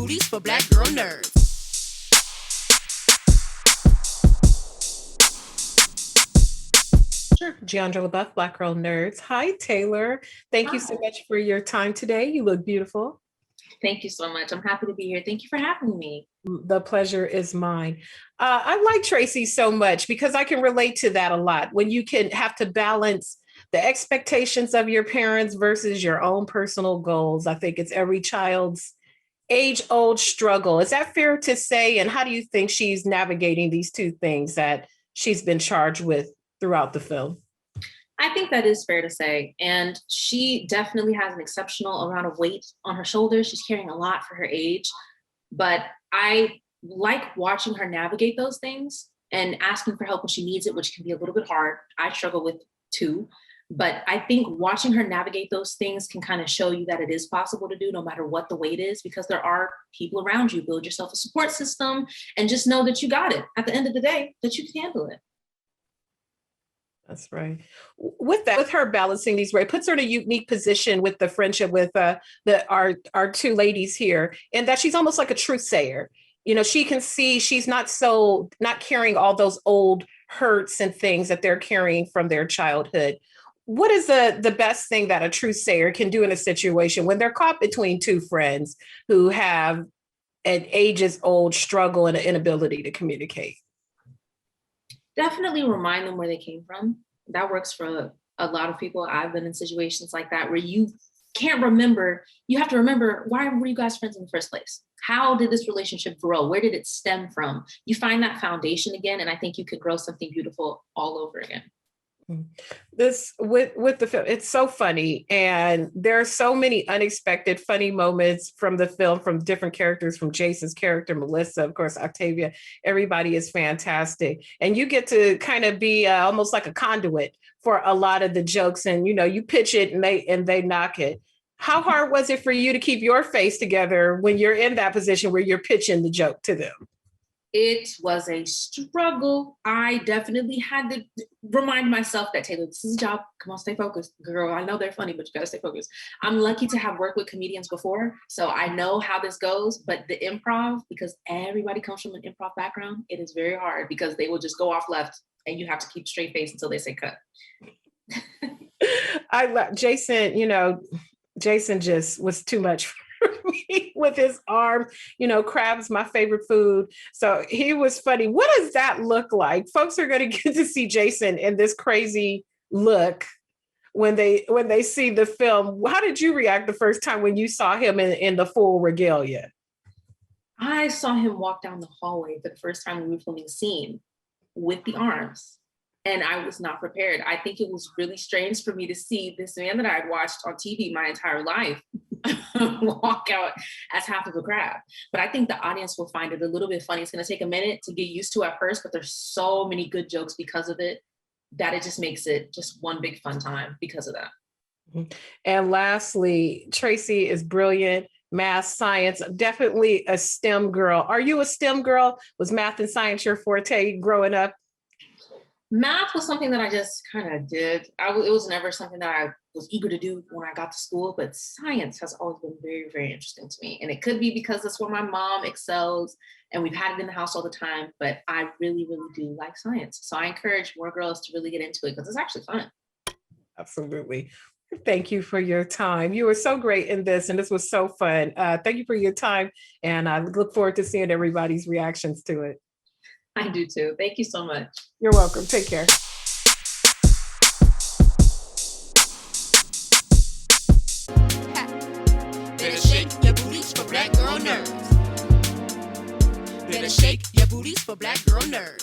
booties for black girl nerds. Sure. Jeandra, LeBeauf, Black Girl Nerds. Hi, Taylor. Thank you so Hi. much for your time today. You look beautiful. Thank you so much. I'm happy to be here. Thank you for having me. The pleasure is mine. I like Tracy so much because I can relate to that a lot. When you can have to balance the expectations of your parents versus your own personal goals. I think it's every child's age old struggle. Is that fair to say? And how do you think she's navigating these two things that she's been charged with throughout the film? I think that is fair to say. And she definitely has an exceptional amount of weight on her shoulders. She's carrying a lot for her age. But I like watching her navigate those things and asking for help when she needs it, which can be a little bit hard. I struggle with too. But I think watching her navigate those things can kind of show you that it is possible to do no matter what the weight is, because there are people around you. Build yourself a support system and just know that you got it at the end of the day, that you can handle it. That's right. With that, with her balancing these, right, puts her in a unique position with the friendship with our two ladies here, and that she's almost like a truth sayer. You know, she can see she's not carrying all those old hurts and things that they're carrying from their childhood. What is the best thing that a truth sayer can do in a situation when they're caught between two friends who have an ages old struggle and an inability to communicate? Definitely remind them where they came from. That works for a lot of people. I've been in situations like that where you can't remember. You have to remember, why were you guys friends in the first place? How did this relationship grow? Where did it stem from? You find that foundation again, and I think you could grow something beautiful all over again. This with the film, it's so funny, and there are so many unexpected funny moments from the film, from different characters, from Jason's character, Melissa, of course, Octavia. Everybody is fantastic, and you get to kind of be almost like a conduit for a lot of the jokes, and you know, you pitch it and they knock it. How hard was it for you to keep your face together when you're in that position where you're pitching the joke to them? It was a struggle. I definitely had to remind myself that, Taylor, this is a job. Come on, stay focused. Girl, I know they're funny, but you gotta stay focused. I'm lucky to have worked with comedians before, so I know how this goes, but the improv, because everybody comes from an improv background, it is very hard because they will just go off left and you have to keep straight face until they say cut. I love Jason, you know, Jason just was too much for me with his arm. You know, crab's my favorite food. So he was funny. What does that look like? Folks are going to get to see Jason in this crazy look when they see the film. How did you react the first time when you saw him in the full regalia? I saw him walk down the hallway for the first time when we were filming a scene with the arms. And I was not prepared. I think it was really strange for me to see this man that I had watched on TV my entire life walk out as half of a crab. But I think the audience will find it a little bit funny. It's going to take a minute to get used to at first, but there's so many good jokes because of it that it just makes it just one big fun time because of that. And lastly, Tracy is brilliant. Math, science, definitely a STEM girl. Are you a STEM girl? Was math and science your forte growing up? Math was something that I just kind of did. It was never something that I was eager to do when I got to school, but science has always been very, very interesting to me. And it could be because that's where my mom excels and we've had it in the house all the time, but I really, really do like science. So I encourage more girls to really get into it because it's actually fun. Absolutely. Thank you for your time. You were so great in this, and this was so fun. Thank you for your time, and I look forward to seeing everybody's reactions to it. I do too. Thank you so much. You're welcome. Take care. Better shake your booties for black girl nerds. Better shake your booties for black girl nerds.